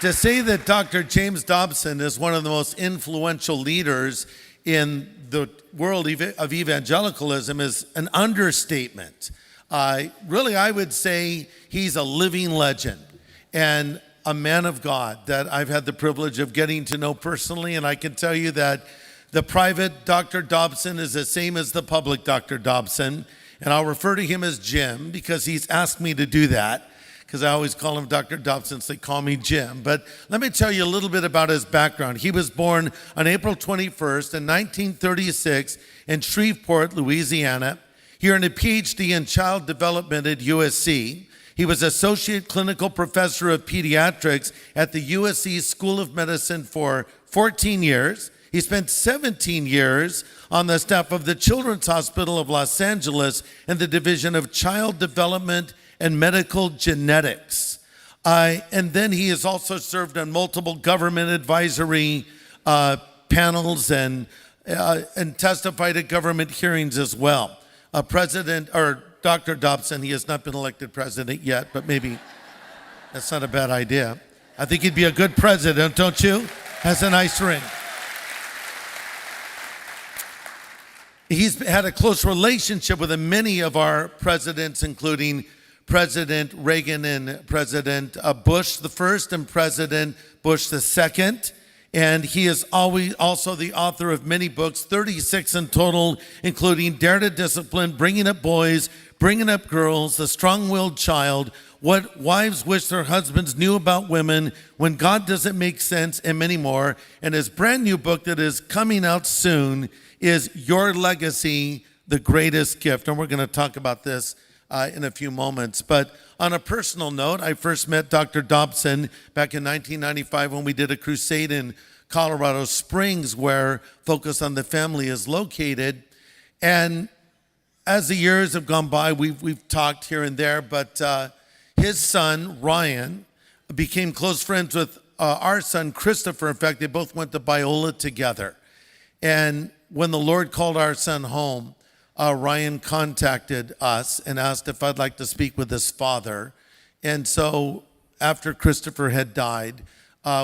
To say that Dr. James Dobson is one of the most influential leaders in the world of evangelicalism is an understatement. Really, I would say he's a living legend and a man of God that I've had the privilege of getting to know personally, and I can tell you that the private Dr. Dobson is the same as the public Dr. Dobson, and I'll refer to him as Jim because he's asked me to do that, because I always call him Dr. Dobson, so they call me Jim. But let me tell you a little bit about his background. He was born on April 21st in 1936 in Shreveport, Louisiana. He earned a PhD in child development at USC. He was associate clinical professor of pediatrics at the USC School of Medicine for 14 years. He spent 17 years on the staff of the Children's Hospital of Los Angeles in the Division of Child Development and Medical Genetics. And then he has also served on multiple government advisory panels and testified at government hearings as well. Dr. Dobson, he has not been elected president yet, but maybe that's not a bad idea. I think he'd be a good president, don't you? Has a nice ring. He's had a close relationship with many of our presidents, including President Reagan and President Bush the first and President Bush the second. And he is always also the author of many books, 36 in total, including Dare to Discipline, Bringing Up Boys, Bringing Up Girls, The Strong-Willed Child, What Wives Wish Their Husbands Knew About Women, When God Doesn't Make Sense, and many more. And his brand new book that is coming out soon is Your Legacy, The Greatest Gift. And we're going to talk about this in a few moments. But on a personal note, I first met Dr. Dobson back in 1995 when we did a crusade in Colorado Springs where Focus on the Family is located. And as the years have gone by, we've talked here and there, but his son, Ryan, became close friends with our son, Christopher. In fact, they both went to Biola together. And when the Lord called our son home, Ryan contacted us and asked if I'd like to speak with his father. And so after Christopher had died,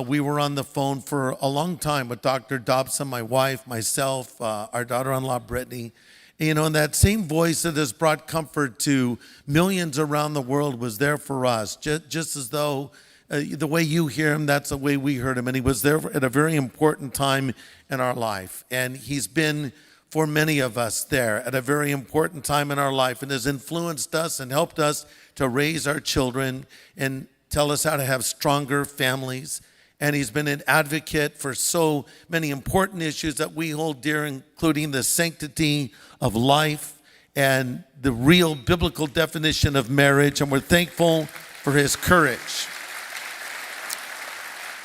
we were on the phone for a long time with Dr. Dobson, my wife, myself, our daughter-in-law, Brittany. And that same voice that has brought comfort to millions around the world was there for us, just as though the way you hear him, that's the way we heard him. And he was there at a very important time in our life. And he's been, for many of us, there at a very important time in our life, and has influenced us and helped us to raise our children and tell us how to have stronger families. And he's been an advocate for so many important issues that we hold dear, including the sanctity of life and the real biblical definition of marriage. And we're thankful for his courage.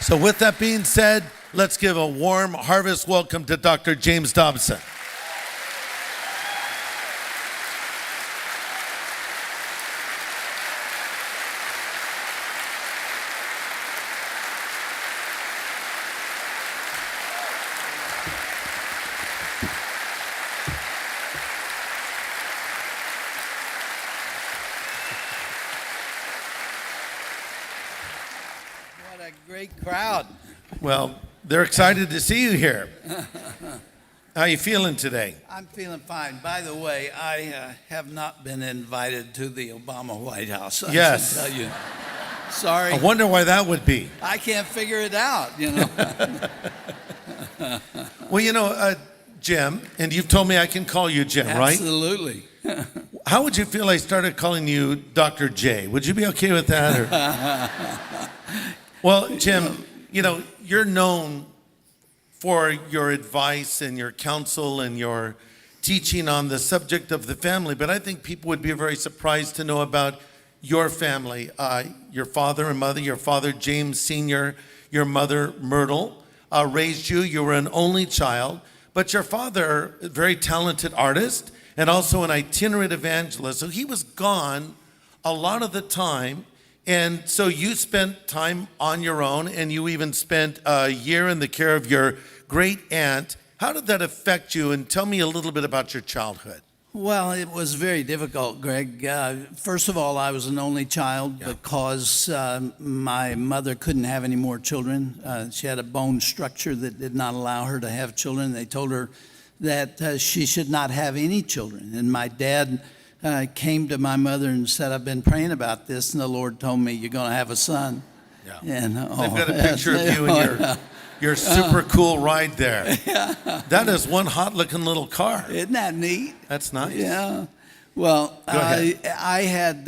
So with that being said, let's give a warm Harvest welcome to Dr. James Dobson. Great crowd. Well, they're excited to see you here. How are you feeling today? I'm feeling fine. By the way, I have not been invited to the Obama White House. Yes. I can tell you. Sorry. I wonder why that would be. I can't figure it out, Well, Jim, and you've told me I can call you Jim, right? Absolutely. How would you feel I started calling you Dr. J? Would you be okay with that? Or? Well, Jim, you're known for your advice and your counsel and your teaching on the subject of the family, but I think people would be very surprised to know about your family, your father and mother, your father, James Sr., your mother, Myrtle, raised you. You were an only child, but your father, a very talented artist and also an itinerant evangelist, so he was gone a lot of the time. And so you spent time on your own, and you even spent a year in the care of your great aunt. How did that affect you? And tell me a little bit about your childhood. Well, it was very difficult, Greg. First of all, I was an only child because my mother couldn't have any more children. She had a bone structure that did not allow her to have children. They told her that she should not have any children. And my dad came to my mother and said, "I've been praying about this, and the Lord told me you're going to have a son." Yeah. And They've got a picture of you and your super cool ride there. That is one hot-looking little car. Isn't that neat? That's nice. Yeah. Well, Go ahead. I had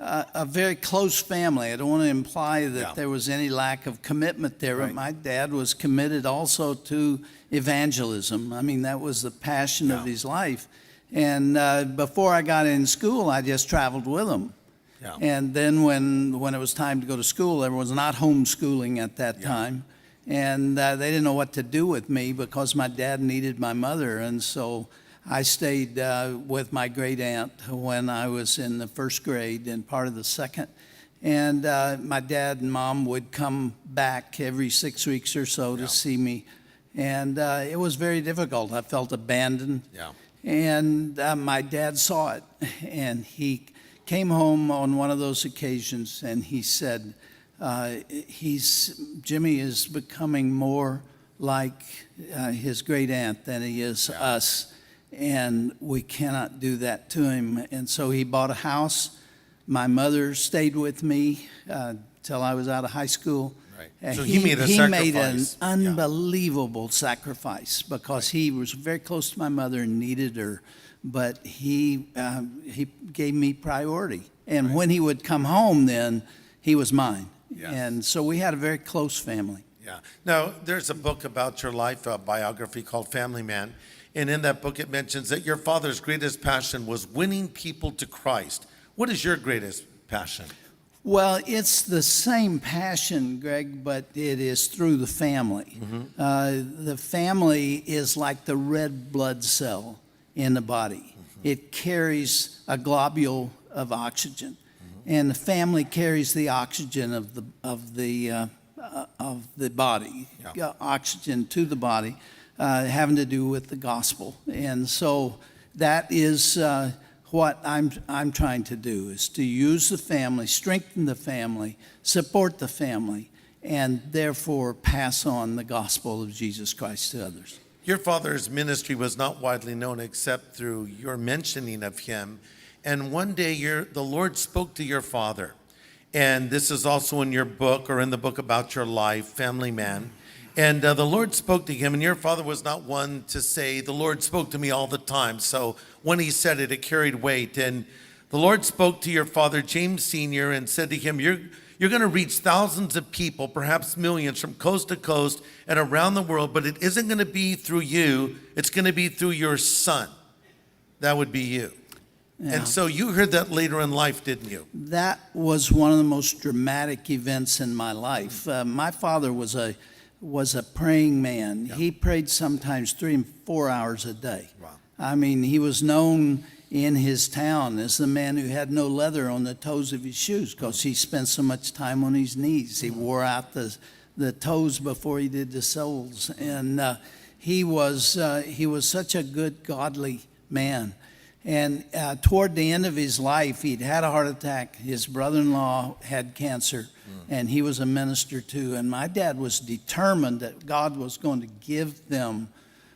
a very close family. I don't want to imply that there was any lack of commitment there, but my dad was committed also to evangelism. I mean, that was the passion of his life. And before I got in school, I just traveled with him. Yeah. And then when it was time to go to school, there was not homeschooling at that time. And they didn't know what to do with me because my dad needed my mother. And so I stayed with my great aunt when I was in the first grade and part of the second. And my dad and mom would come back every 6 weeks or so to see me. And it was very difficult. I felt abandoned. Yeah. And my dad saw it. And he came home on one of those occasions and he said, Jimmy is becoming more like his great aunt than he is us, and we cannot do that to him. And so he bought a house. My mother stayed with me till I was out of high school. Right. So he made a sacrifice. He made an unbelievable sacrifice because he was very close to my mother and needed her, but he gave me priority. And when he would come home, then he was mine. Yes. And so we had a very close family. Yeah. Now, there's a book about your life, a biography called Family Man. And in that book, it mentions that your father's greatest passion was winning people to Christ. What is your greatest passion? Well, it's the same passion, Greg, but it is through the family. Mm-hmm. The family is like the red blood cell in the body. Mm-hmm. It carries a globule of oxygen. And the family carries the oxygen of the body, oxygen to the body, having to do with the gospel. And so that is what I'm trying to do, is to use the family, strengthen the family, support the family, and therefore pass on the gospel of Jesus Christ to others. Your father's ministry was not widely known except through your mentioning of him. And one day the Lord spoke to your father. And this is also in your book, or in the book about your life, Family Man. And the Lord spoke to him, and your father was not one to say, the Lord spoke to me all the time. So when he said it, it carried weight. And the Lord spoke to your father, James Sr., and said to him, you're going to reach thousands of people, perhaps millions, from coast to coast and around the world, but it isn't going to be through you. It's going to be through your son. That would be you. Yeah. And so you heard that later in life, didn't you? That was one of the most dramatic events in my life. My father was a praying man. Yeah. He prayed sometimes 3 and 4 hours a day. Wow. I mean, he was known in his town as the man who had no leather on the toes of his shoes because he spent so much time on his knees. He wore out the toes before he did the soles. And he was such a good, godly man. And toward the end of his life, he'd had a heart attack. His brother-in-law had cancer, and he was a minister too. And my dad was determined that God was going to give them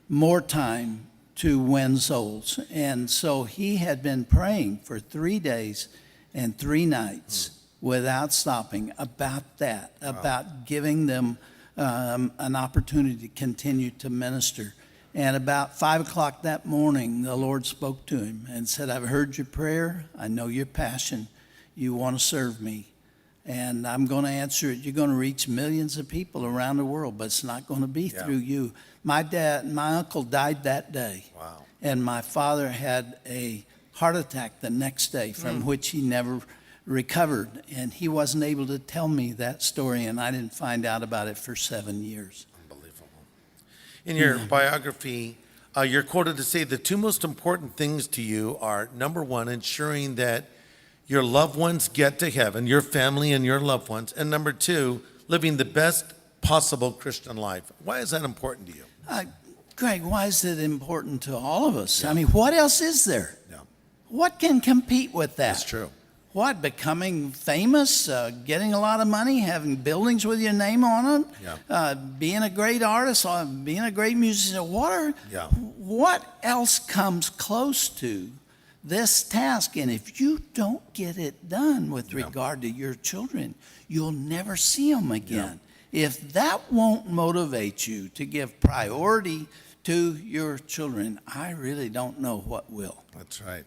more time to win souls. And so he had been praying for 3 days and 3 nights without stopping about that, about giving them an opportunity to continue to minister. And about 5 o'clock that morning, the Lord spoke to him and said, I've heard your prayer. I know your passion. You want to serve me. And I'm going to answer it. You're going to reach millions of people around the world, but it's not going to be through you. My uncle died that day. Wow. And my father had a heart attack the next day from which he never recovered. And he wasn't able to tell me that story, and I didn't find out about it for 7 years. In your biography, you're quoted to say the 2 most important things to you are, number 1, ensuring that your loved ones get to heaven, your family and your loved ones, and number 2, living the best possible Christian life. Why is that important to you? Greg, why is it important to all of us? I mean, what else is there? Yeah. What can compete with that? That's true. What, becoming famous, getting a lot of money, having buildings with your name on them, being a great artist, being a great musician? What else comes close to this task? And if you don't get it done with regard to your children, you'll never see them again. If that won't motivate you to give priority to your children, I really don't know what will. That's right.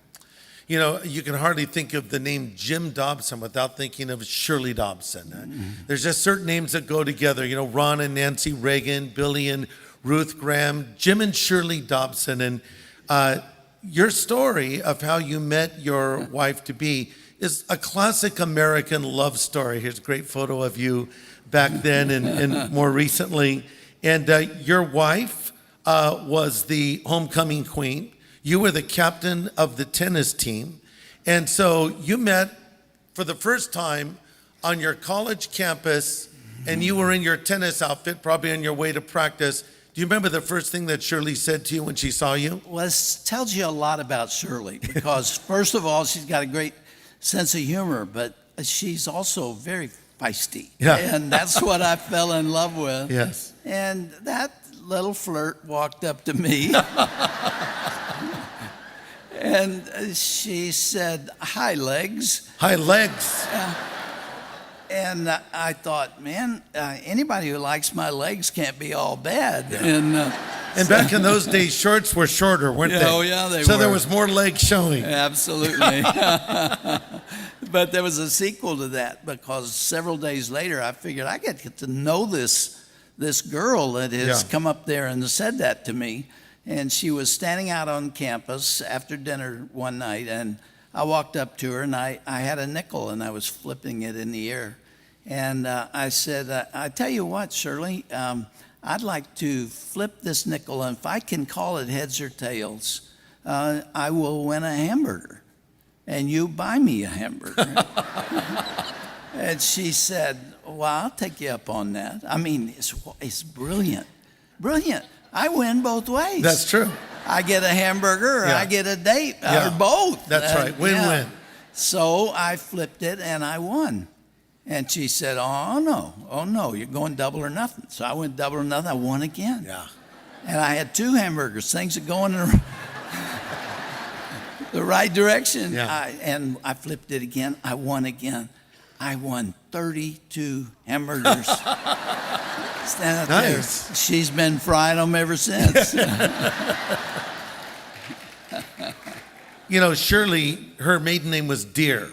You know, you can hardly think of the name Jim Dobson without thinking of Shirley Dobson. There's just certain names that go together. You know, Ron and Nancy Reagan, Billy and Ruth Graham, Jim and Shirley Dobson. And your story of how you met your wife-to-be is a classic American love story. Here's a great photo of you back then and more recently. And your wife was the homecoming queen. You were the captain of the tennis team. And so you met for the first time on your college campus, and you were in your tennis outfit, probably on your way to practice. Do you remember the first thing that Shirley said to you when she saw you? Well, this tells you a lot about Shirley because, first of all, she's got a great sense of humor, but she's also very feisty. Yeah. And that's what I fell in love with. Yes. And that little flirt walked up to me. And she said, "Hi, legs." Hi, legs. And I thought, man, anybody who likes my legs can't be all bad. Yeah. And back in those days, shorts were shorter, weren't they? Oh, yeah, they were. So there was more leg showing. Absolutely. But there was a sequel to that because several days later, I figured I get to know this girl that has come up there and said that to me. And she was standing out on campus after dinner one night, and I walked up to her, and I had a nickel, and I was flipping it in the air. And I said, I tell you what, Shirley, I'd like to flip this nickel, and if I can call it heads or tails, I will win a hamburger. And you buy me a hamburger. And she said, well, I'll take you up on that. I mean, it's brilliant. Brilliant. I win both ways. That's true. I get a hamburger or I get a date or both. That's right. Win-win. So I flipped it and I won. And she said, oh no, you're going double or nothing. So I went double or nothing. I won again. Yeah. And I had 2 hamburgers. Things are going in the right direction. Yeah. And I flipped it again. I won again. I won 32 hamburgers. Stand out there. She's been frying them ever since. You know, Shirley, her maiden name was Dear.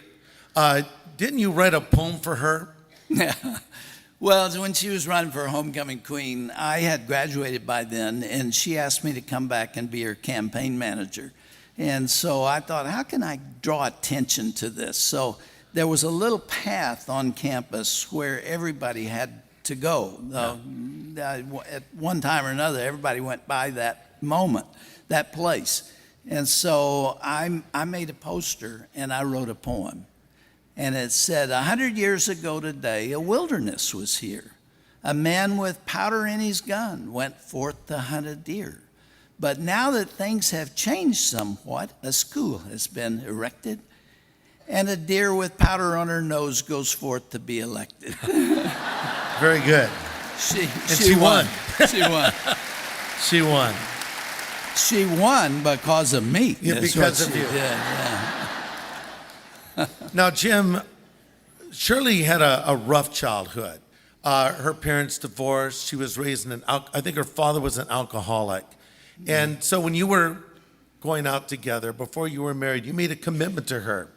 Didn't you write a poem for her? Yeah. Well, when she was running for homecoming queen, I had graduated by then, and she asked me to come back and be her campaign manager. And so I thought, how can I draw attention to this? So there was a little path on campus where everybody had to go. At one time or another, everybody went by that moment, that place. And so I made a poster and I wrote a poem. And it said, 100 years ago today, a wilderness was here. A man with powder in his gun went forth to hunt a deer. But now that things have changed somewhat, a school has been erected, and a deer with powder on her nose goes forth to be elected. Very good. She won. She won. She won. She won because of me. Yeah, because of you. Did, yeah. Now, Jim, Shirley had a rough childhood. Her parents divorced. She was raised in I think her father was an alcoholic. And so when you were going out together, before you were married, you made a commitment to her.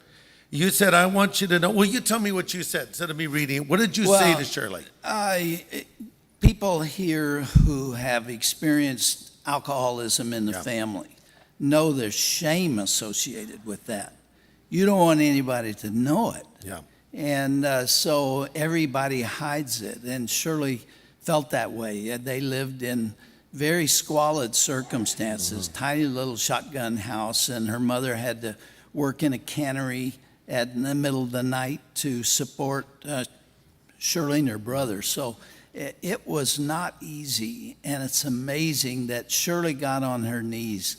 You said, I want you to know. Well, you tell me what you said instead of me reading it. What did you say to Shirley? People here who have experienced alcoholism in the family know there's shame associated with that. You don't want anybody to know it. Yeah. And so everybody hides it. And Shirley felt that way. They lived in very squalid circumstances, tiny little shotgun house, and her mother had to work in a cannery in the middle of the night to support Shirley and her brother. So It was not easy, and it's amazing that Shirley got on her knees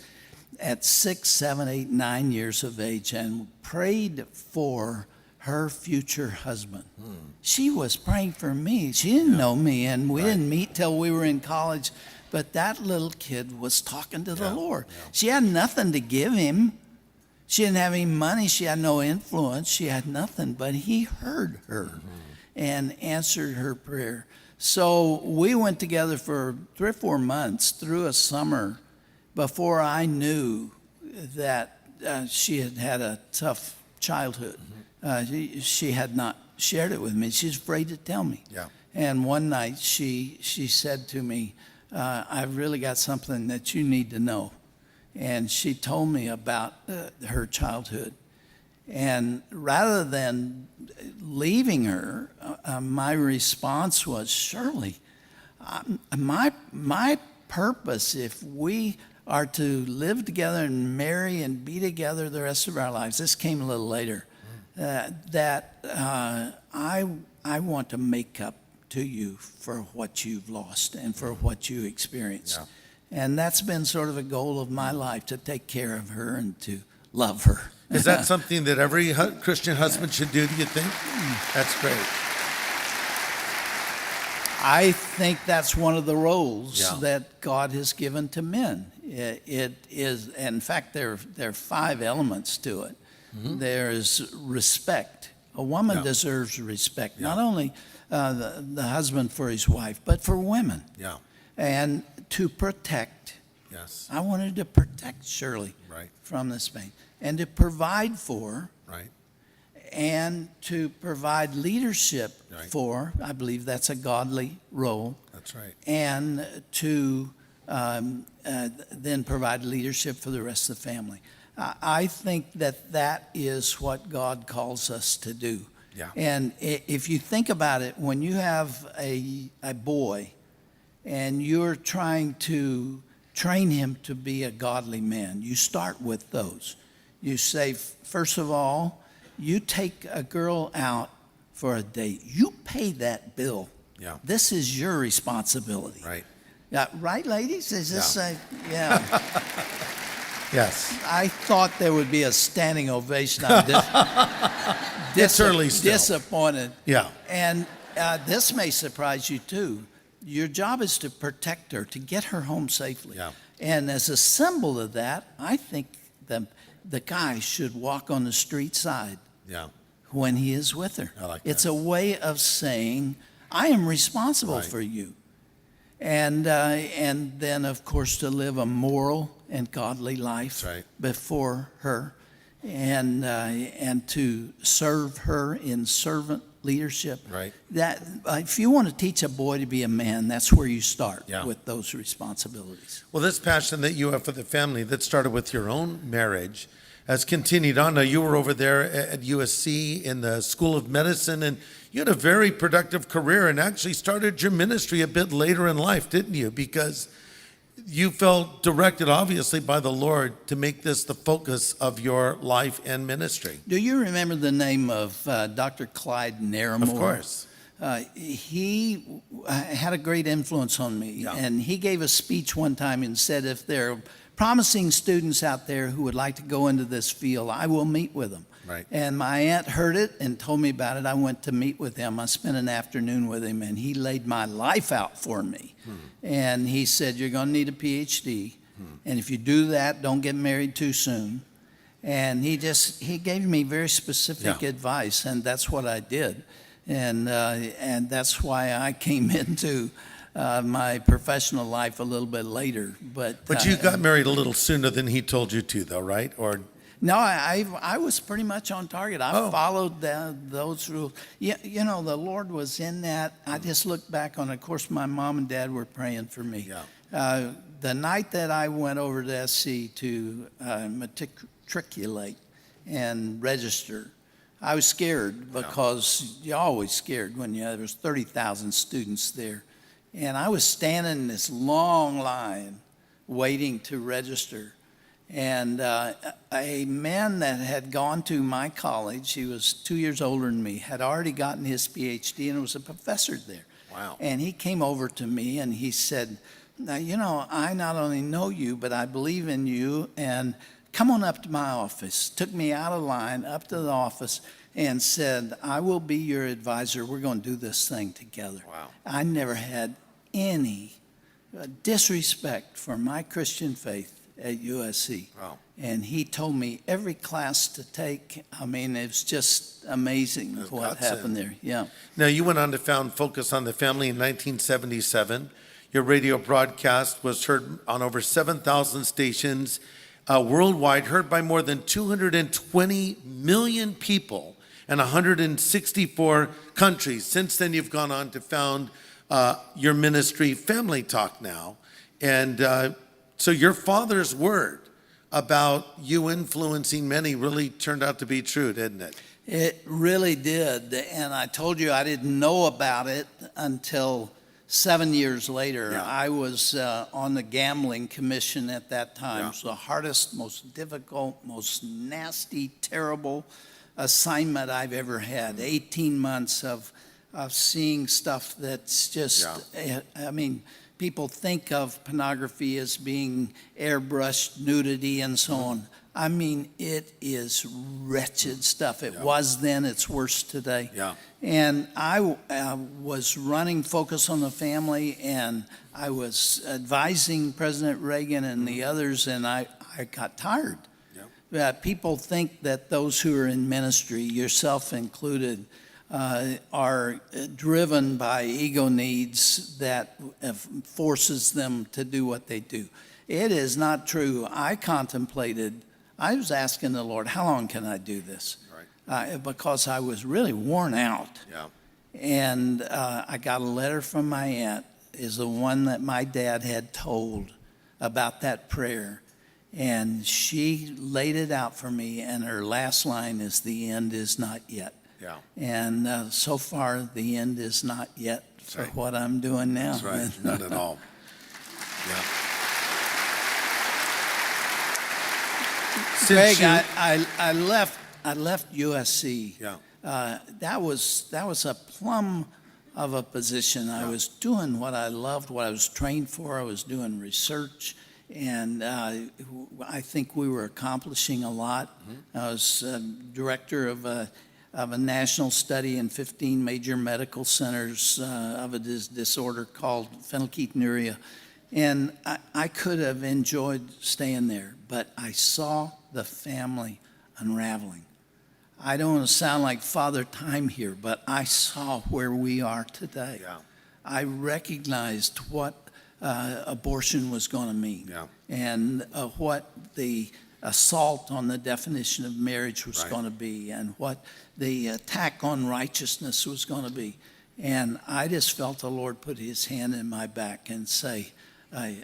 at 6, 7, 8, 9 years of age and prayed for her future husband. She was praying for me. She didn't know me, and we didn't meet till we were in college, but that little kid was talking to the Lord. She had nothing to give him. She didn't have any money. She had no influence. She had nothing, but he heard her and answered her prayer. So we went together for 3 or 4 months through a summer before I knew that she had had a tough childhood. She had not shared it with me. She's afraid to tell me. Yeah. And one night she said to me, I've really got something that you need to know. And she told me about her childhood. And rather than leaving her, my response was, Shirley, my purpose, if we are to live together and marry and be together the rest of our lives, this came a little later, that I want to make up to you for what you've lost and for what you experienced. Yeah. And that's been sort of a goal of my life, to take care of her and to love her. Is that something that every Christian husband should do, do you think? That's great. I think that's one of the roles Yeah. that God has given to men. It is, in fact, there are 5 elements to it. There is respect. A woman deserves respect, not only the husband for his wife, but for women. Yeah. And to protect. Yes. I wanted to protect Shirley Right. from this pain, and to provide for, Right. and to provide leadership Right. for. I believe that's a godly role. That's right. And to then provide leadership for the rest of the family. I think that is what God calls us to do. Yeah. And if you think about it, when you have a boy and you're trying to train him to be a godly man, you start with those. You say, first of all, you take a girl out for a date. You pay that bill. Yeah. This is your responsibility. Right. Yeah, right, ladies? Is this Yeah. yeah. Yes. I thought there would be a standing ovation. It's early still. Disappointed. Yeah. And this may surprise you too. Your job is to protect her, to get her home safely. Yeah. And as a symbol of that, I think the guy should walk on the street side Yeah. when he is with her. I like It's that. a way of saying, I am responsible Right. for you. And then, of course, to live a moral and godly life That's right. before her, and to serve her in servant leadership. Right. That if you want to teach a boy to be a man, that's where you start Yeah. with those responsibilities. Well, this passion that you have for the family that started with your own marriage has continued on. Now, you were over there at USC in the School of Medicine, and you had a very productive career and actually started your ministry a bit later in life, didn't you? Because you felt directed, obviously, by the Lord to make this the focus of your life and ministry. Do you remember the name of Dr. Clyde Naramore? Of course. He had a great influence on me. Yeah. And he gave a speech one time and said, if there are promising students out there who would like to go into this field, I will meet with them. Right. And my aunt heard it and told me about it. I went to meet with him. I spent an afternoon with him, and he laid my life out for me. And he said, you're going to need a PhD. And if you do that, don't get married too soon. And he gave me very specific Yeah. advice, and that's what I did. And that's why I came into my professional life a little bit later. But you got married a little sooner than he told you to, though, right? Or no, I was pretty much on target. I followed those rules. You know, the Lord was in that. I just looked back on it. Of course, my mom and dad were praying for me. Yeah. The night that I went over to SC to matriculate and register, I was scared because you're always scared when there was 30,000 students there. And I was standing in this long line waiting to register. And a man that had gone to my college, he was 2 years older than me, had already gotten his PhD and was a professor there. Wow. And he came over to me and he said, now, I not only know you, but I believe in you, and come on up to my office. Took me out of line, up to the office, and said, I will be your advisor. We're going to do this thing together. Wow. I never had any disrespect for my Christian faith at USC. Wow. And he told me every class to take. I mean, it was just amazing what happened there. Yeah. Now, you went on to found Focus on the Family in 1977. Your radio broadcast was heard on over 7,000 stations worldwide, heard by more than 220 million people in 164 countries. Since then, you've gone on to found your ministry, Family Talk Now. And so your father's word about you influencing many really turned out to be true, didn't it? It really did. And I told you I didn't know about it until 7 years later. Yeah. I was on the gambling commission at that time. Yeah. It was the hardest, most difficult, most nasty, terrible assignment I've ever had. 18 months of seeing stuff that's just, I mean, people think of pornography as being airbrushed nudity and so on. I mean, it is wretched stuff. It was then, it's worse today. Yeah. And I was running Focus on the Family, and I was advising President Reagan and the others, and I got tired. People think that those who are in ministry, yourself included, are driven by ego needs that forces them to do what they do. It is not true. I was asking the Lord, how long can I do this? Right. Because I was really worn out. Yeah. And I got a letter from my aunt, is the one that my dad had told about that prayer. And she laid it out for me, and her last line is, the end is not yet. Yeah. And so far, the end is not yet for what I'm doing now. That's right. Not at all. Yeah. Greg, I left USC. Yeah. That was a plum of a position. I was doing what I loved, what I was trained for. I was doing research, and I think we were accomplishing a lot. Mm-hmm. I was director of a national study in 15 major medical centers of a disorder called phenylketonuria. And I could have enjoyed staying there, but I saw the family unraveling. I don't want to sound like Father Time here, but I saw where we are today. Yeah. I recognized what abortion was going to mean, and what the assault on the definition of marriage was going to be, and what the attack on righteousness was going to be. And I just felt the Lord put his hand in my back and say,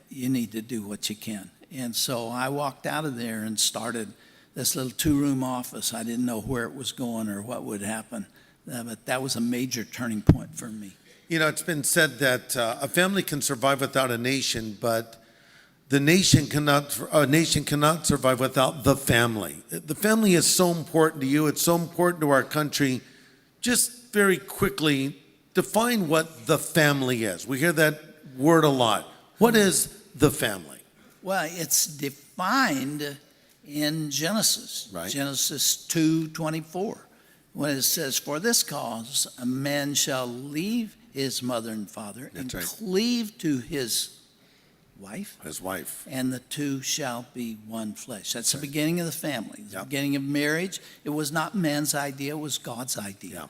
you need to do what you can. And so I walked out of there and started this little 2-room office. I didn't know where it was going or what would happen, but that was a major turning point for me. You know, it's been said that a family can survive without a nation, but a nation cannot survive without the family. The family is so important to you. It's so important to our country. Just very quickly, define what the family is. We hear that word a lot. What is the family? Well, it's defined in Genesis, Genesis 2:24, when it says, for this cause a man shall leave his mother and father and cleave to his wife, and the two shall be one flesh. That's the beginning of the family, the beginning of marriage. It was not man's idea, it was God's idea.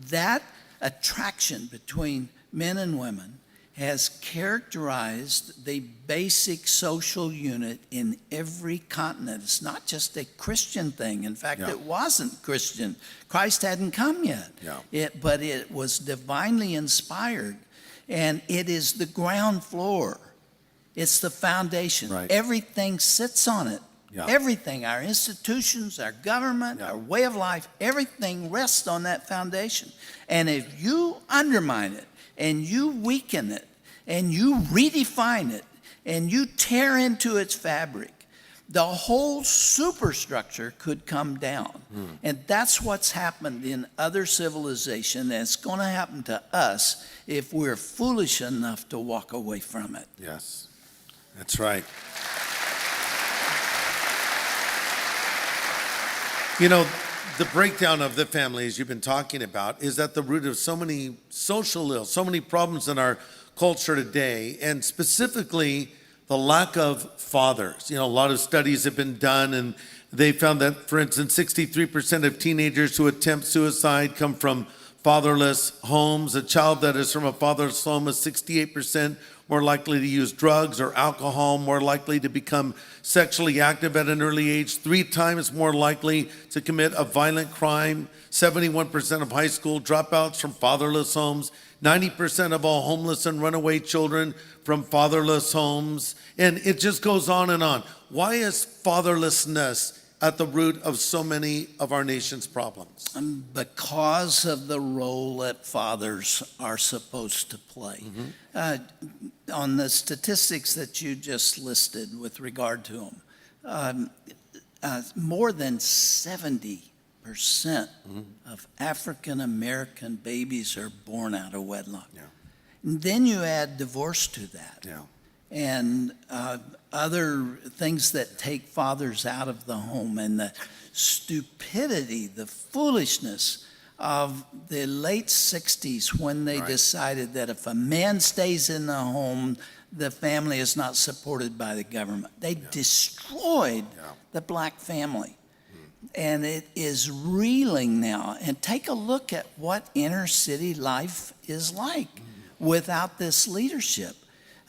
That attraction between men and women has characterized the basic social unit in every continent. It's not just a Christian thing. In fact, it wasn't Christian. Christ hadn't come yet. But it was divinely inspired, and it is the ground floor. It's the foundation. Everything sits on it. Everything, our institutions, our government, our way of life, everything rests on that foundation. And if you undermine it, and you weaken it, and you redefine it, and you tear into its fabric, the whole superstructure could come down. And that's what's happened in other civilization, and it's going to happen to us if we're foolish enough to walk away from it. Yes, that's right. You know, the breakdown of the family, as you've been talking about, is at the root of so many social ills, so many problems in our culture today, and specifically the lack of fathers. You know, a lot of studies have been done, and they found that, for instance, 63% of teenagers who attempt suicide come from fatherless homes. A child that is from a fatherless home is 68% more likely to use drugs or alcohol, more likely to become sexually active at an early age, 3 times more likely to commit a violent crime. 71% of high school dropouts from fatherless homes, 90% of all homeless and runaway children from fatherless homes, and it just goes on and on. Why is fatherlessness at the root of so many of our nation's problems? Because of the role that fathers are supposed to play. On the statistics that you just listed with regard to them, more than 70% of African American babies are born out of wedlock. And then you add divorce to that. And other things that take fathers out of the home, and the stupidity, the foolishness of the late 60s when they decided that if a man stays in the home, the family is not supported by the government. They destroyed the black family. And it is reeling now. And take a look at what inner city life is like without this leadership.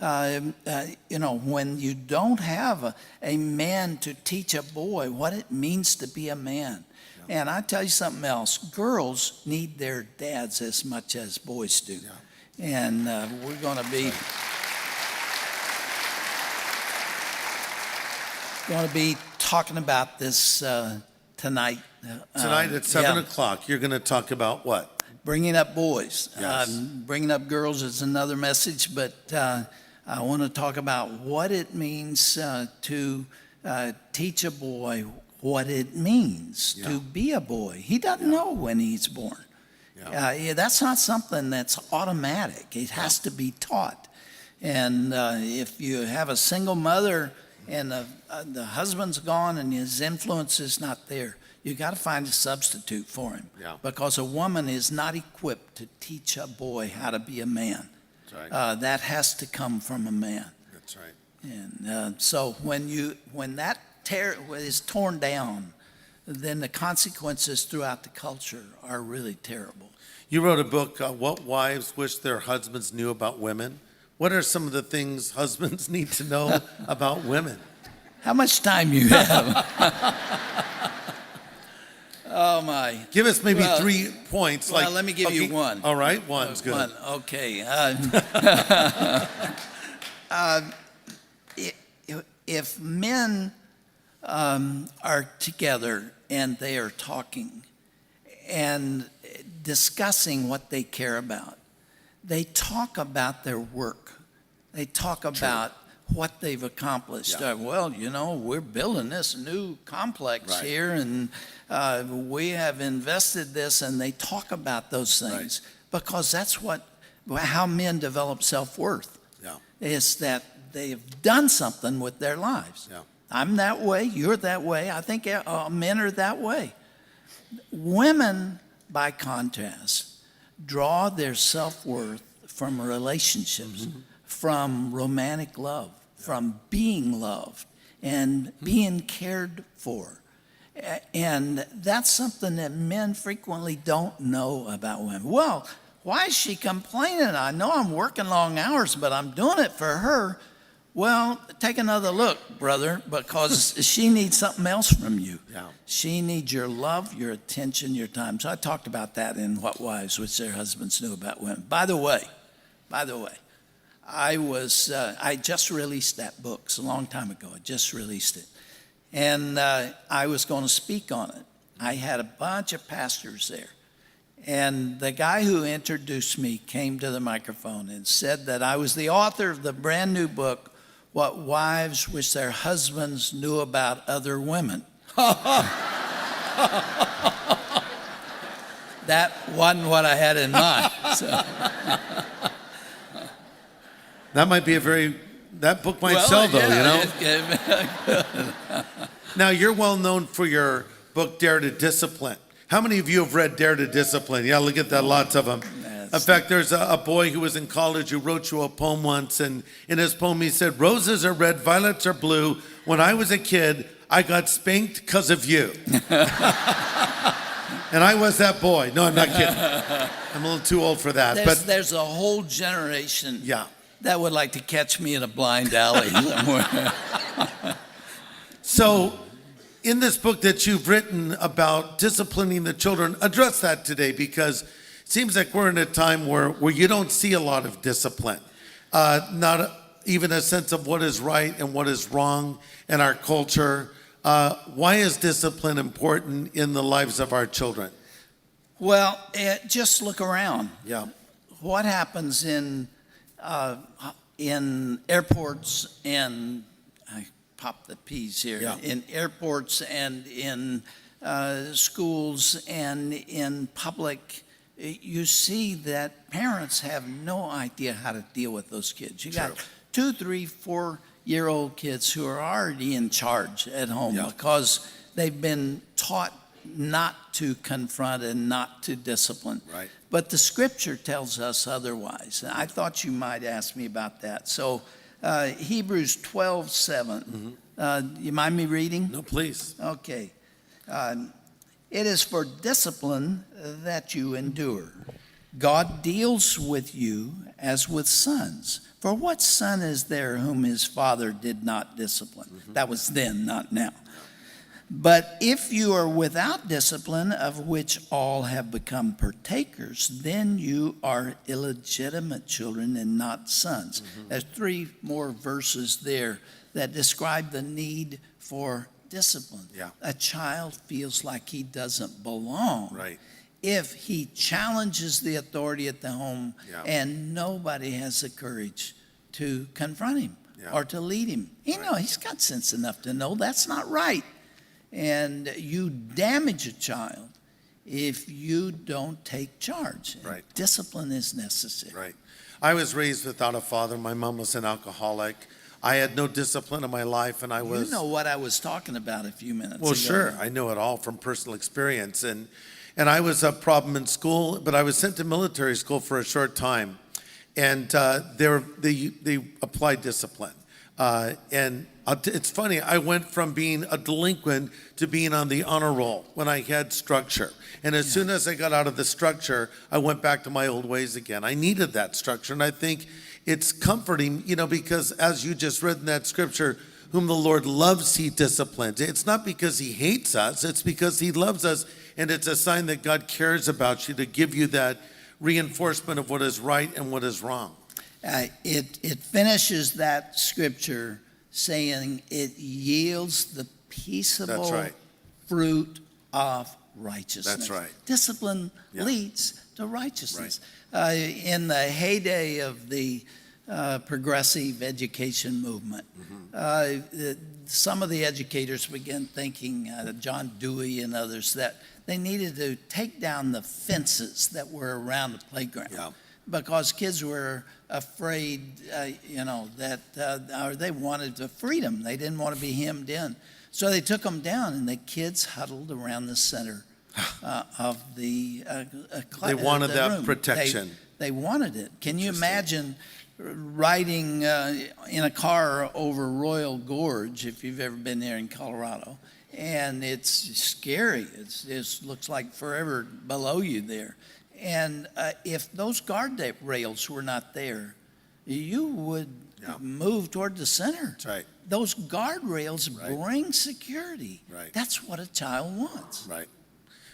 You know, when you don't have a man to teach a boy what it means to be a man. And I tell you something else, girls need their dads as much as boys do. And we're going to be talking about this tonight. Tonight at 7 o'clock, you're going to talk about what? Bringing up boys. Yes. Bringing up girls is another message, but I want to talk about what it means to teach a boy what it means to be a boy. He doesn't know when he's born. That's not something that's automatic. It has to be taught. And if you have a single mother and the husband's gone and his influence is not there, you got to find a substitute for him. Because a woman is not equipped to teach a boy how to be a man. That has to come from a man. That's right. And so when that is torn down, then the consequences throughout the culture are really terrible. You wrote a book, What Wives Wish Their Husbands Knew About Women. What are some of the things husbands need to know about women? How much time you have? Oh my! Give us maybe 3 points. Well, let me give you one. All right, one's good. One, okay. If men are together and they are talking and discussing what they care about, they talk about their work. They talk about what they've accomplished. Well, you know, we're building this new complex here, and we have invested this, and they talk about those things because that's how men develop self-worth. Is that they've done something with their lives. I'm that way, you're that way, I think men are that way. Women, by contrast, draw their self-worth from relationships, from romantic love, from being loved and being cared for. And that's something that men frequently don't know about women. Well, why is she complaining? I know I'm working long hours, but I'm doing it for her. Well, take another look, brother, because she needs something else from you. She needs your love, your attention, your time. So I talked about that in What Wives Wish Their Husbands Knew About Women. By the way, I just released that book. It's a long time ago. I just released it. And I was going to speak on it. I had a bunch of pastors there. And the guy who introduced me came to the microphone and said that I was the author of the brand new book, what wives wish their husbands knew about other women. That wasn't what I had in mind. So. That might be that book might sell though, Now, you're well known for your book, Dare to Discipline. How many of you have read Dare to Discipline? Yeah, look at that, lots of them. In fact, there's a boy who was in college who wrote you a poem once, and in his poem he said, "Roses are red, violets are blue. When I was a kid, I got spanked because of you." And I was that boy. No, I'm not kidding. I'm a little too old for that. There's a whole generation yeah, that would like to catch me in a blind alley somewhere. So, in this book that you've written about disciplining the children, address that today, because it seems like we're in a time where you don't see a lot of discipline. Not even a sense of what is right and what is wrong in our culture. Why is discipline important in the lives of our children? Well, just look around. Yeah. What happens in airports and I pop the P's here. Yeah. In airports and in schools and in public, you see that parents have no idea how to deal with those kids. You got 2, 3, 4-year-old kids who are already in charge at home because they've been taught not to confront and not to discipline. Right. But the scripture tells us otherwise. I thought you might ask me about that. So Hebrews 12:7. You mind me reading? No, please. Okay. It is for discipline that you endure. God deals with you as with sons. For what son is there whom his father did not discipline? That was then, not now. But if you are without discipline, of which all have become partakers, then you are illegitimate children and not sons. There's 3 more verses there that describe the need for discipline. Yeah. A child feels like he doesn't belong. Right. If he challenges the authority at the home and nobody has the courage to confront him or to lead him. He's got sense enough to know that's not right. And you damage a child if you don't take charge. Right. Discipline is necessary. Right. I was raised without a father. My mom was an alcoholic. I had no discipline in my life, and I was... You know what I was talking about a few minutes ago. Well, sure. I know it all from personal experience. And I was a problem in school, but I was sent to military school for a short time. And they applied discipline. And it's funny, I went from being a delinquent to being on the honor roll when I had structure. And as soon as I got out of the structure, I went back to my old ways again. I needed that structure. And I think it's comforting, because as you just read in that scripture, whom the Lord loves, he disciplines. It's not because he hates us, it's because he loves us. And it's a sign that God cares about you to give you that reinforcement of what is right and what is wrong. It finishes that scripture saying it yields the peaceable fruit of righteousness. That's right. Discipline leads to righteousness. Right. In the heyday of the progressive education movement, some of the educators began thinking, John Dewey and others, that they needed to take down the fences that were around the playground. Yeah. Because kids were afraid, or they wanted the freedom. They didn't want to be hemmed in. So they took them down, and the kids huddled around the center of the class. They wanted that protection. They wanted it. Can you imagine riding in a car over Royal Gorge, if you've ever been there in Colorado? And it's scary. It looks like forever below you there. And if those guard rails were not there, you would move toward the center. That's right. Those guardrails bring security. Right. That's what a child wants. Right.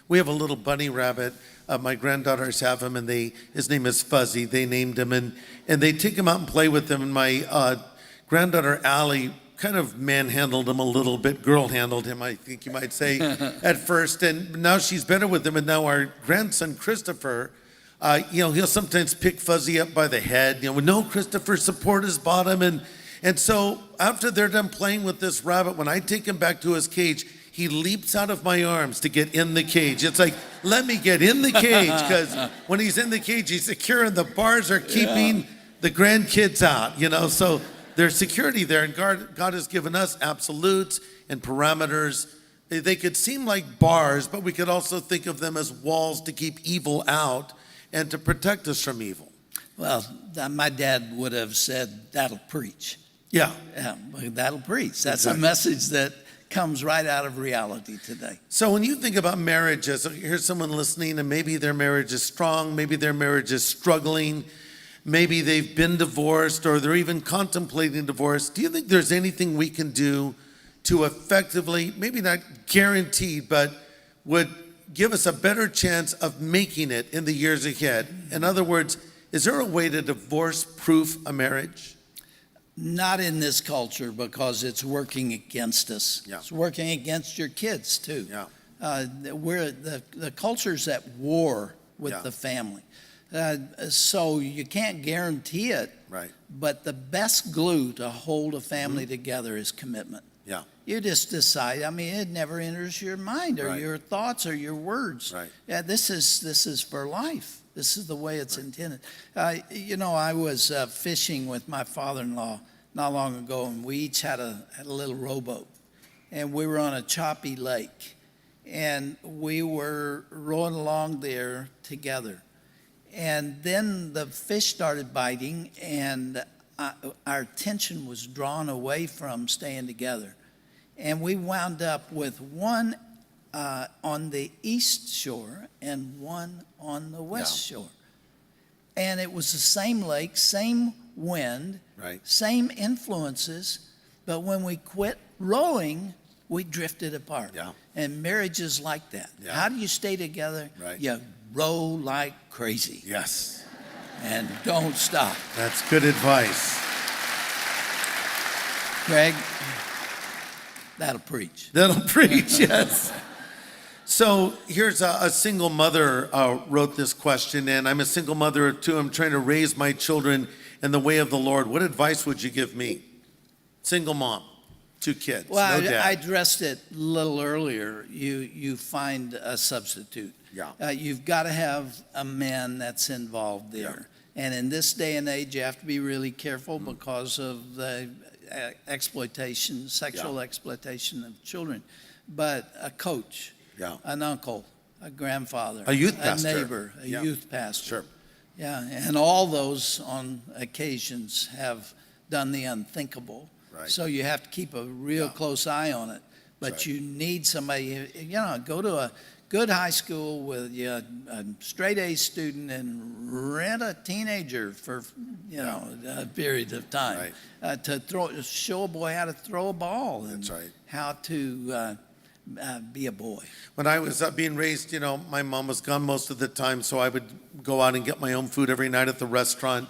We have a little bunny rabbit. My granddaughters have him, and his name is Fuzzy. They named him, and they take him out and play with him. And my granddaughter Allie kind of manhandled him a little bit, girl-handled him, I think you might say, at first. And now she's better with him. And now our grandson, Christopher, he'll sometimes pick Fuzzy up by the head. No, Christopher, support his bottom. And so after they're done playing with this rabbit, when I take him back to his cage, he leaps out of my arms to get in the cage. It's like, let me get in the cage, because when he's in the cage, he's secure, and the bars are keeping the grandkids out, So there's security there, and God has given us absolutes and parameters. They could seem like bars, but we could also think of them as walls to keep evil out and to protect us from evil. Well, my dad would have said, that'll preach. Yeah. Yeah, that'll preach. That's Exactly. a message that comes right out of reality today. So when you think about marriages, here's someone listening, and maybe their marriage is strong, maybe their marriage is struggling, maybe they've been divorced, or they're even contemplating divorce. Do you think there's anything we can do to effectively, maybe not guaranteed, but would give us a better chance of making it in the years ahead? In other words, is there a way to divorce-proof a marriage? Not in this culture, because it's working against us. Yeah. It's working against your kids too. Yeah. The culture's at war with Yeah. the family. So you can't guarantee it. Right. But the best glue to hold a family together is commitment. Yeah. You just decide. it never enters your mind or Right. your thoughts or your words. Right. Yeah, this is for life. This is the way it's intended. I was fishing with my father-in-law not long ago, and we each had a little rowboat, and we were on a choppy lake, and we were rowing along there together, and then the fish started biting, and our attention was drawn away from staying together, and we wound up with one on the east shore and one on the west shore. And it was the same lake, same wind, Right. same influences, but when we quit rowing, we drifted apart. Yeah. And marriage is like that. Yeah. How do you stay together? Right. You row like crazy Yes. and don't stop. That's good advice. Greg, that'll preach. That'll preach, yes. So here's a single mother wrote this question, and I'm a single mother too. I'm trying to raise my children in the way of the Lord. What advice would you give me? Single mom, 2 kids, Well, no dad. I addressed it a little earlier. You find a substitute. Yeah. You've got to have a man that's involved there. And in this day and age, you have to be really careful because of the exploitation, sexual exploitation of children. But a coach, an uncle, a grandfather, A youth pastor. a neighbor, a youth pastor. Sure. Yeah, and all those on occasions have done the unthinkable. Right. So you have to keep a real close eye on it. But right. you need somebody, go to a good high school with a straight A student and rent a teenager for, a period of time. Right. To show a boy how to throw a ball and That's right. how to be a boy. When I was being raised, my mom was gone most of the time, so I would go out and get my own food every night at the restaurant.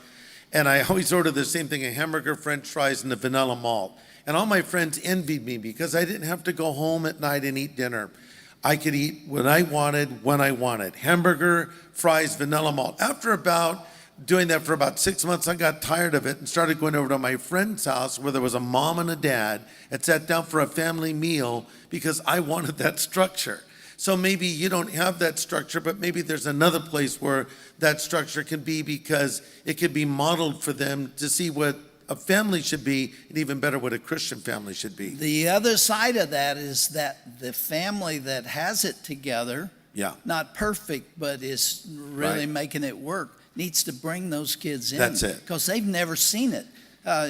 And I always ordered the same thing, a hamburger, french fries, and a vanilla malt. And all my friends envied me because I didn't have to go home at night and eat dinner. I could eat what I wanted, when I wanted. Hamburger, fries, vanilla malt. After doing that for about 6 months, I got tired of it and started going over to my friend's house where there was a mom and a dad and sat down for a family meal because I wanted that structure. So maybe you don't have that structure, but maybe there's another place where that structure can be, because it could be modeled for them to see what a family should be, and even better, what a Christian family should be. The other side of that is that the family that has it together, not perfect, but is really making it work, needs to bring those kids in. That's it. Because they've never seen it.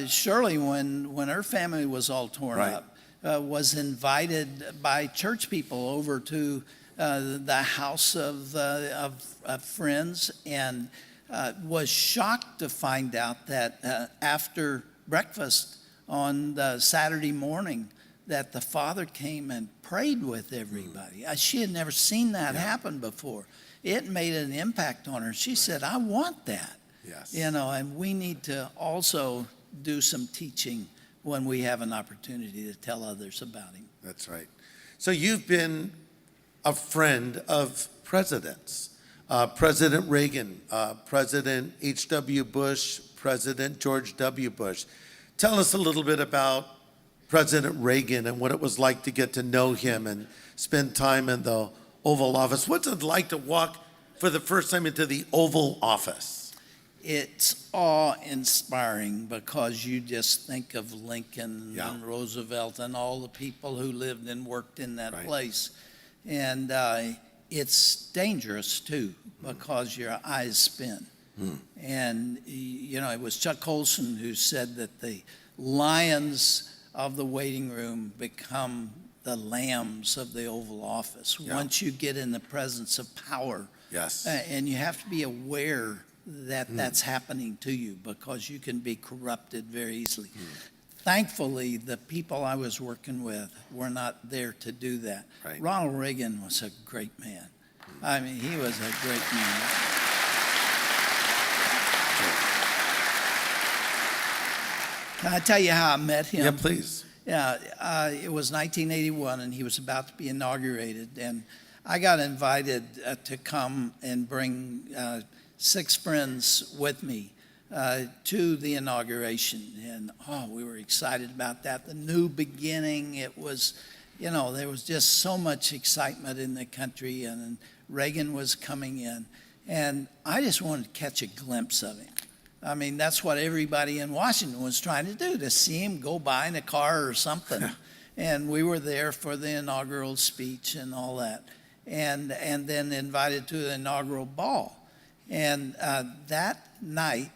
Shirley, when her family was all torn up, was invited by church people over to the house of friends, and was shocked to find out that after breakfast on the Saturday morning, that the father came and prayed with everybody. She had never seen that happen before. It made an impact on her. She said, I want that. Yes. And we need to also do some teaching when we have an opportunity to tell others about him. That's right. So you've been a friend of presidents. President Reagan, President H.W. Bush, President George W. Bush. Tell us a little bit about President Reagan and what it was like to get to know him and spend time in the Oval Office. What's it like to walk for the first time into the Oval Office? It's awe-inspiring because you just think of Lincoln Yeah. and Roosevelt and all the people who lived and worked in that Right. place. And it's dangerous, too, because your eyes spin. And, you know, it was Chuck Colson who said that the lions of the waiting room become the lambs of the Oval Office. Yeah. Once you get in the presence of power, Yes. and you have to be aware that that's happening to you because you can be corrupted very easily. Thankfully, the people I was working with were not there to do that. Right. Ronald Reagan was a great man. I mean, he was a great man. Can I tell you how I met him? Yeah, please. Yeah, it was 1981, and he was about to be inaugurated, and I got invited to come and bring 6 friends with me to the inauguration, and we were excited about that. The new beginning, it was, you know, there was just so much excitement in the country, and Reagan was coming in, and I just wanted to catch a glimpse of him. I mean, that's what everybody in Washington was trying to do, to see him go by in a car or something. And we were there for the inaugural speech and all that, and then invited to the inaugural ball. And that night,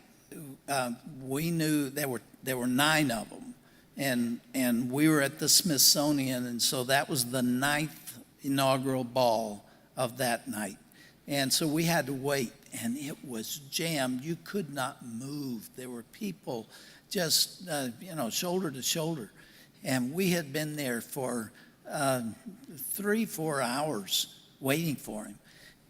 we knew there were 9 of them, and we were at the Smithsonian, and so that was the 9th inaugural ball of that night. And so we had to wait, and it was jammed. You could not move. There were people just, shoulder to shoulder. And we had been there for 3-4 hours waiting for him.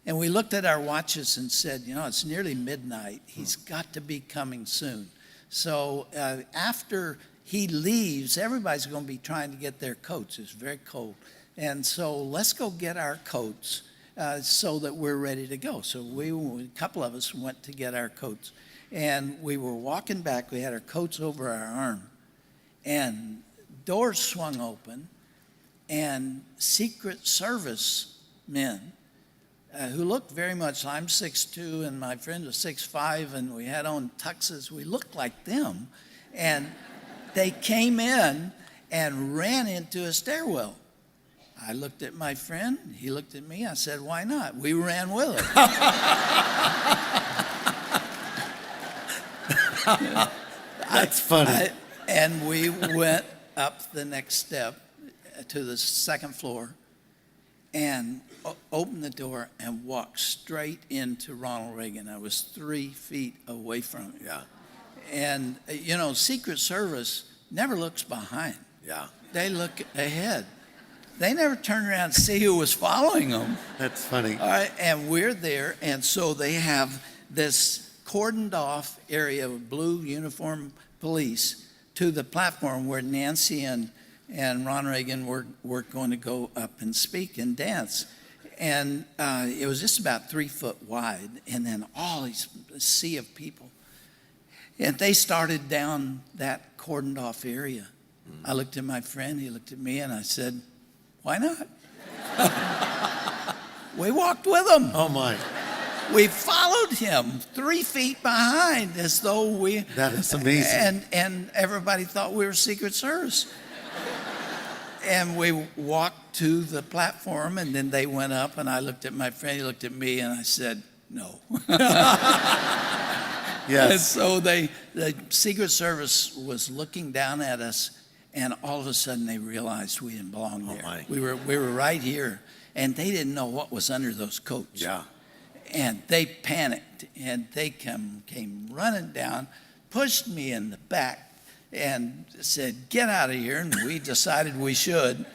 And we looked at our watches and said, you know, it's nearly midnight. He's got to be coming soon. So after he leaves, everybody's going to be trying to get their coats. It's very cold. And so let's go get our coats so that we're ready to go. So a couple of us went to get our coats. And we were walking back. We had our coats over our arm. And doors swung open. And Secret Service men who looked very much, I'm 6'2", and my friend was 6'5", and we had on tuxes. We looked like them. And they came in and ran into a stairwell. I looked at my friend, he looked at me, I said, why not? We ran with it. That's funny. And we went up the next step to the 2nd floor and opened the door and walked straight into Ronald Reagan. I was 3 feet away from him. Yeah. And, you know, Secret Service never looks behind. Yeah. They look ahead. They never turn around and see who was following them. That's funny. All right, and we're there, and so they have this cordoned off area of blue uniformed police to the platform where Nancy and Ron Reagan were going to go up and speak and dance. And it was just about 3 foot wide, and then all these sea of people. And they started down that cordoned off area. I looked at my friend, he looked at me, and I said, why not? We walked with him. Oh, my. We followed him 3 feet behind as though we... That is amazing. And everybody thought we were Secret Service. And we walked to the platform, and then they went up, and I looked at my friend, he looked at me, and I said, no. Yes. And so the Secret Service was looking down at us, and all of a sudden they realized we didn't belong there. My. We were right here, and they didn't know what was under those coats. Yeah. And they panicked, and they came running down, pushed me in the back, and said, get out of here, and we decided we should.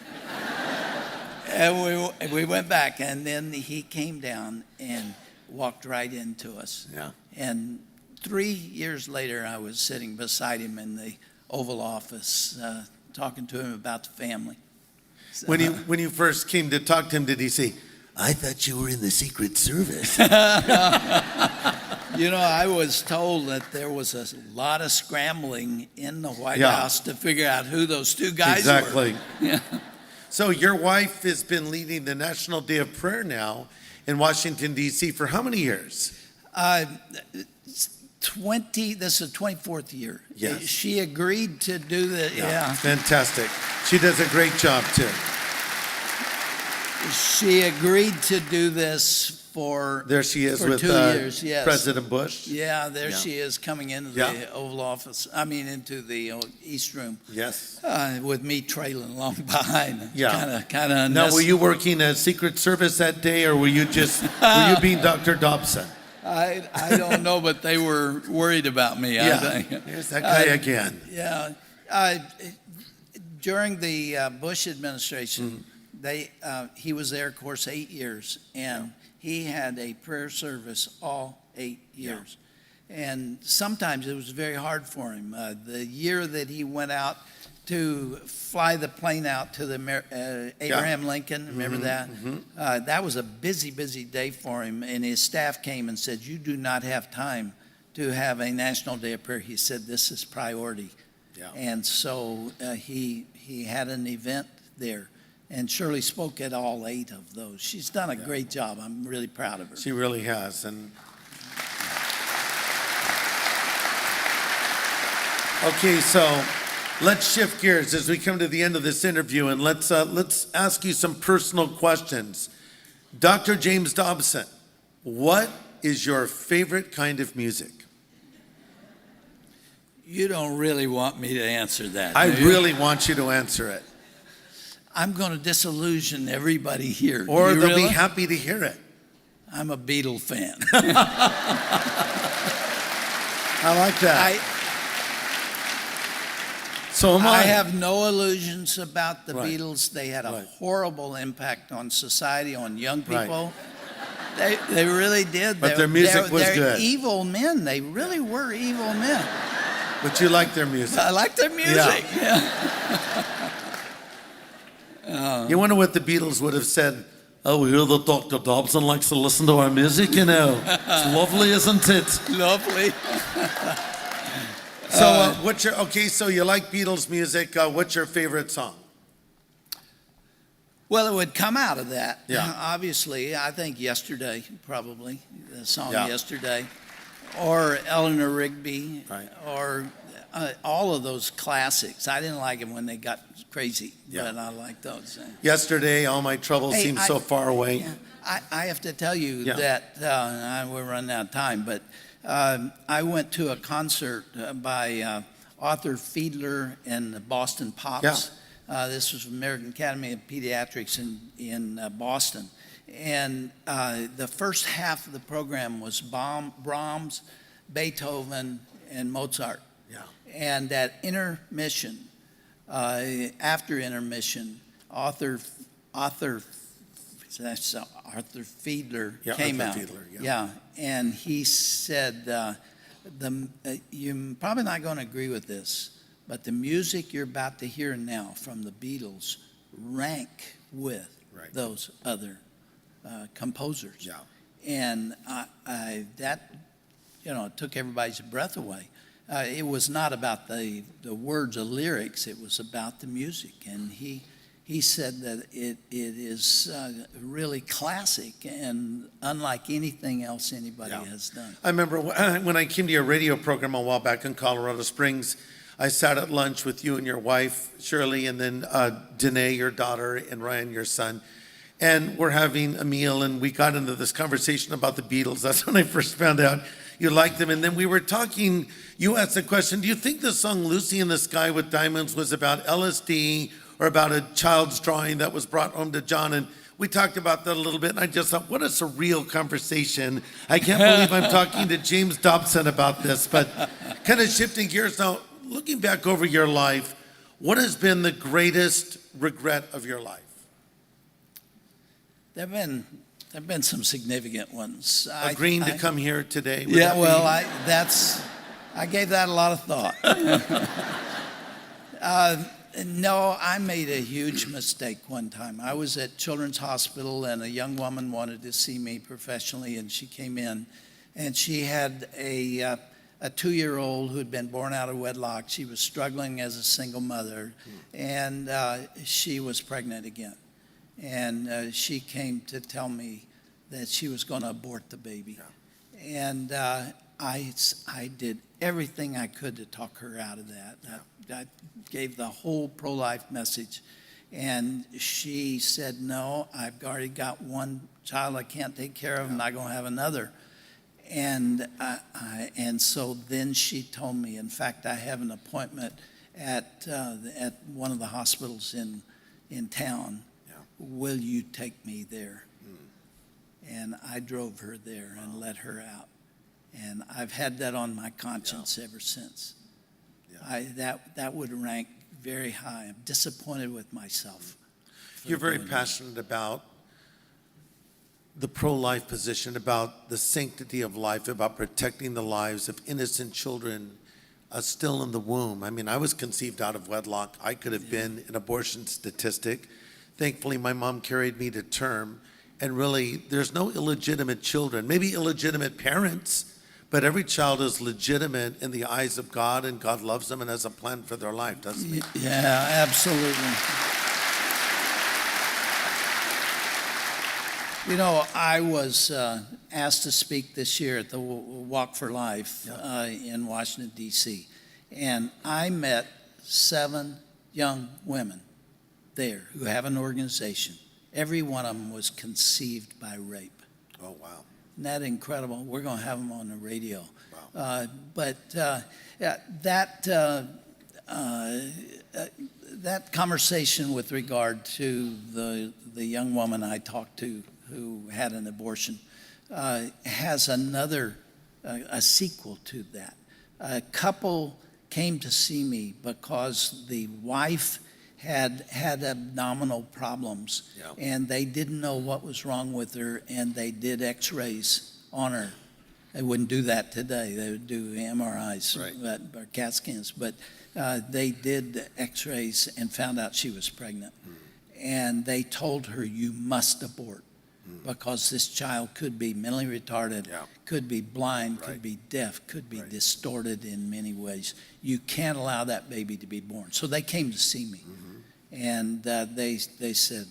And we went back, and then he came down and walked right into us. Yeah. And 3 years later, I was sitting beside him in the Oval Office, talking to him about the family. So, When you first came to talk to him, did he say, I thought you were in the Secret Service? You know, I was told that there was a lot of scrambling in the White Yeah. House to figure out who those two guys Exactly. were. Yeah. So your wife has been leading the National Day of Prayer now in Washington, D.C. for how many years? 20, this is the 24th year. Yes. She agreed to do the, yeah. Fantastic. She does a great job, too. She agreed to do this for There she is for with 2 years, yes. President Bush. Yeah, there Yeah. she is coming into Yeah. the Oval Office, into the East Room, Yes. with me trailing along behind. Yeah. Kind of. Now, were you working a Secret Service that day, or were you being Dr. Dobson? I don't know, but they were worried about me, I think. There's that guy again. Yeah. During the Bush administration, he was there, of course, 8 years, and he had a prayer service all 8 years. And sometimes it was very hard for him. The year that he went out to fly the plane out to the Abraham Lincoln, remember that? That was a busy, busy day for him, and his staff came and said, "You do not have time to have a National Day of Prayer." He said, "This is priority." Yeah. And so he had an event there, and Shirley spoke at all 8 of those. She's done a great job. I'm really proud of her. She really has. And okay, so let's shift gears as we come to the end of this interview, and let's ask you some personal questions. Dr. James Dobson, what is your favorite kind of music? You don't really want me to answer that, I do you? really want you to answer it, I'm going to disillusion everybody here. or You they'll really? be happy to hear it. I'm a Beatle fan. I like that. So am I I. have no illusions about the Right. Beatles. They had a Right. horrible impact on society, on young Right. people. They really did. But their music was they're good. evil men. They really were evil men. But you like their music. I like their music. Yeah. You wonder what the Beatles would have said. Oh, we hear that Dr. Dobson likes to listen to our music, you know. It's lovely, isn't it? Lovely. So so you like Beatles music. What's your favorite song? Well, it would come out of that. Yeah. Obviously, I think Yesterday, probably, the song Yeah. Yesterday, or Eleanor Rigby, Right. or all of those classics. I didn't like them when they got crazy, Yeah. but I like those. Yesterday, all my troubles Hey, seem so far away. Yeah, I have to tell you Yeah. that, we're running out of time, but I went to a concert by Arthur Fiedler and the Boston Pops. This was American Academy of Pediatrics in Boston. And the first half of the program was Brahms, Beethoven, and Mozart. Yeah. And at intermission, after intermission, Arthur Fiedler Yeah, came Arthur out. Fiedler, Yeah, and he said, "You're probably not going to agree with this, but the music you're about to hear now from the Beatles rank with Right. those other composers." Yeah. And that took everybody's breath away. It was not about the words or lyrics; it was about the music, and he said that it is really classic and unlike anything else anybody has done. I remember when I came to your radio program a while back in Colorado Springs, I sat at lunch with you and your wife, Shirley, and then Danae, your daughter, and Ryan, your son. And we're having a meal, and we got into this conversation about the Beatles. That's when I first found out you liked them. And then we were talking, you asked the question, do you think the song Lucy in the Sky with Diamonds was about LSD or about a child's drawing that was brought home to John? And we talked about that a little bit, and I just thought, what a surreal conversation. I can't believe I'm talking to James Dobson about this. But kind of shifting gears now, looking back over your life, what has been the greatest regret of your life? There've been some significant ones. Agreeing to come here today? would Yeah, that be- well, I gave that a lot of thought. No, I made a huge mistake one time. I was at Children's Hospital, and a young woman wanted to see me professionally, and she came in, and she had a 2-year-old who had been born out of wedlock. She was struggling as a single mother, and she was pregnant again. And she came to tell me that she was going to abort the baby. Yeah. And I did everything I could to talk her out of that. I gave the whole pro-life message. And she said, no, I've already got one child I can't take care of. I'm not going to have another. And so then she told me, in fact, I have an appointment at one of the hospitals in town. Yeah. Will you take me there? And I drove her there and let her out. And I've had that on my conscience ever since. Yeah. That would rank very high. I'm disappointed with myself. You're very passionate about the pro-life position, about the sanctity of life, about protecting the lives of innocent children still in the womb. I mean, I was conceived out of wedlock. I could have been an abortion statistic. Thankfully, my mom carried me to term. And really, there's no illegitimate children, maybe illegitimate parents, but every child is legitimate in the eyes of God, and God loves them and has a plan for their life, doesn't he? Yeah, absolutely. You know, I was asked to speak this year at the Walk for Life in Washington, D.C., and I met 7 young women there who have an organization. Every one of them was conceived by rape. Oh, wow. Isn't that incredible? We're going to have them on the radio. Wow. That conversation with regard to the young woman I talked to who had an abortion has another, a sequel to that. A couple came to see me because the wife had abdominal problems, and they didn't know what was wrong with her, and they did x-rays on her. They wouldn't do that today. They would do MRIs or CAT scans, but they did x-rays and found out she was pregnant. And they told her, you must abort, because this child could be mentally retarded, could be blind, could be deaf, could be distorted in many ways. You can't allow that baby to be born. So they came to see me. And they said,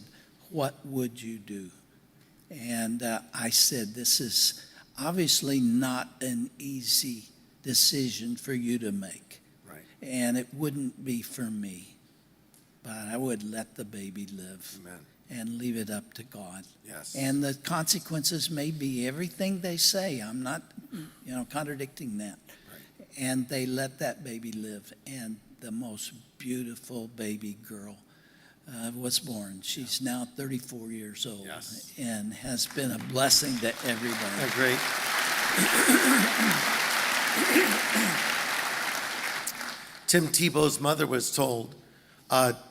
what would you do? And I said, this is obviously not an easy decision for you to make. Right. And it wouldn't be for me. But I would let the baby live. Amen. And leave it up to God. Yes. And the consequences may be everything they say. I'm not, contradicting that. Right. And they let that baby live. And the most beautiful baby girl was born. She's now 34 years old and has been a blessing to everybody. Great. Tim Tebow's mother was told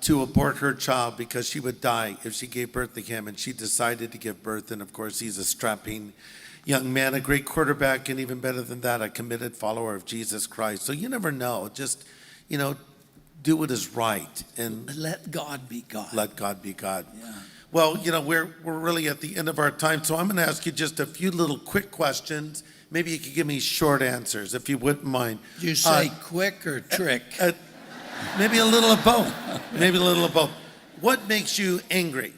to abort her child because she would die if she gave birth to him, and she decided to give birth. And of course, he's a strapping young man, a great quarterback, and even better than that, a committed follower of Jesus Christ. So you never know. Just, do what is right, and let God be God. Let God be God. Yeah. Well, we're really at the end of our time, so I'm going to ask you just a few little quick questions. Maybe you could give me short answers, if you wouldn't mind. Did you say quick or trick? Maybe a little of both. Maybe a little of both. What makes you angry?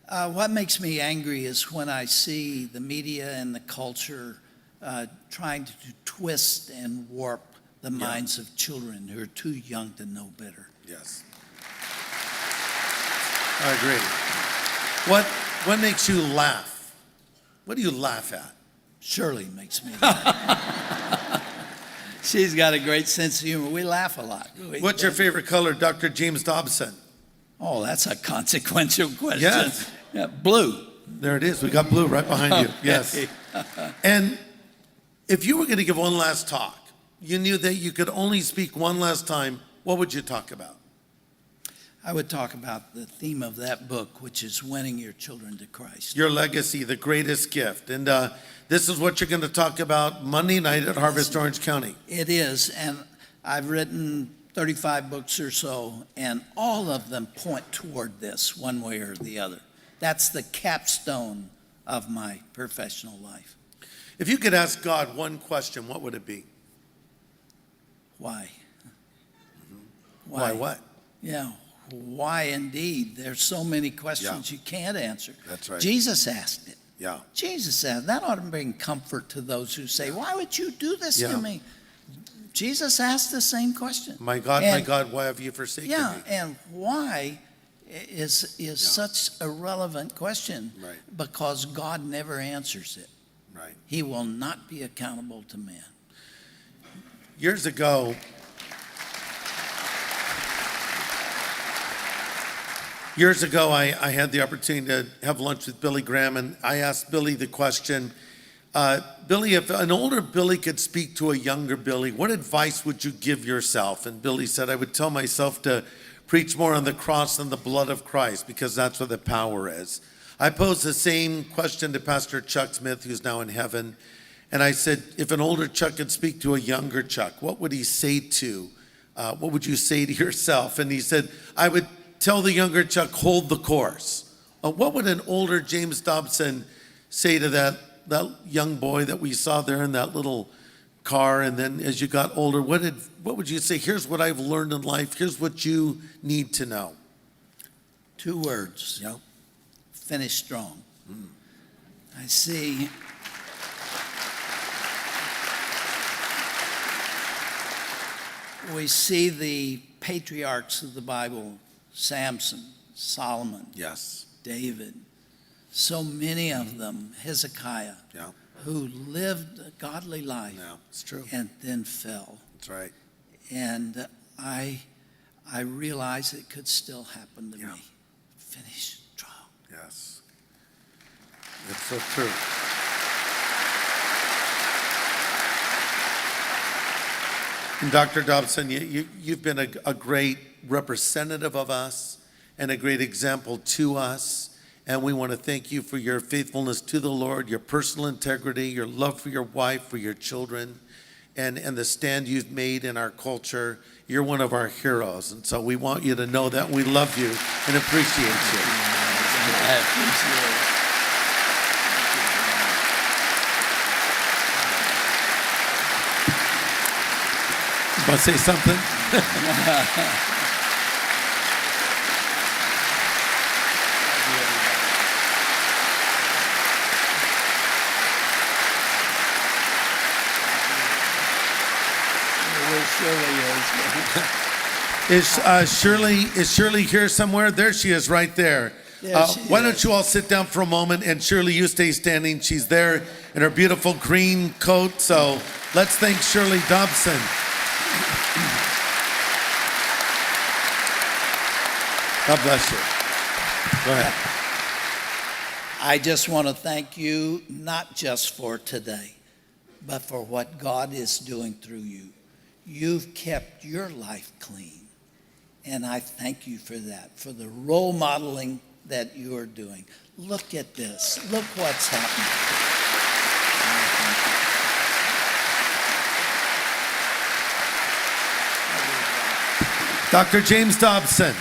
What makes me angry is when I see the media and the culture trying to twist and warp the minds of children who are too young to know better. Yes. I agree. What makes you laugh? What do you laugh at? Shirley makes me laugh. She's got a great sense of humor. We laugh a lot. What's your favorite color, Dr. James Dobson? Oh, that's a consequential question. Yes. Yeah, blue. There it is. We got blue right behind you. Yes. And if you were going to give one last talk, you knew that you could only speak one last time, what would you talk about? I would talk about the theme of that book, which is winning your children to Christ. Your legacy, the greatest gift. And this is what you're going to talk about Monday night at Harvest Orange County. It is, and I've written 35 books or so, and all of them point toward this one way or the other. That's the capstone of my professional life. If you could ask God one question, what would it be? Why? Why what? Yeah, why indeed? There's so many questions you can't answer. That's right. Jesus asked it. Yeah. Jesus asked. That ought to bring comfort to those who say, why would you do this to me? Jesus asked the same question. My God, why have you forsaken me? And why is such a relevant question? Right. Because God never answers it. Right. He will not be accountable to man. Years ago, I had the opportunity to have lunch with Billy Graham, and I asked Billy the question, Billy, if an older Billy could speak to a younger Billy, what advice would you give yourself? And Billy said, I would tell myself to preach more on the cross than the blood of Christ, because that's where the power is. I posed the same question to Pastor Chuck Smith, who's now in heaven, and I said, if an older Chuck could speak to a younger Chuck, what would he say to? What would you say to yourself? And he said, I would tell the younger Chuck, hold the course. What would an older James Dobson say to that young boy that we saw there in that little car? And then as you got older, what would you say? Here's what I've learned in life. Here's what you need to know. 2 words. Yeah. Finish strong. I see. We see the patriarchs of the Bible, Samson, Solomon, Yes. David, so many of them, Hezekiah, Yeah. who lived a godly life Yeah. It's true. and then fell. That's right. And I realize it could still happen to Yeah. me. Finish strong. Yes. It's so true. And Dr. Dobson, you've been a great representative of us and a great example to us. And we want to thank you for your faithfulness to the Lord, your personal integrity, your love for your wife, for your children, and the stand you've made in our culture. You're one of our heroes. And so we want you to know that we love you and appreciate you. I appreciate it. Want to say something? Is Shirley here somewhere? There she is, right there. Why don't you all sit down for a moment, and Shirley, you stay standing. She's there in her beautiful green coat. So let's thank Shirley Dobson. God bless you. Go ahead. I just want to thank you, not just for today, but for what God is doing through you. You've kept your life clean, and I thank you for that, for the role modeling that you are doing. Look at this. Look what's happening. Dr. James Dobson.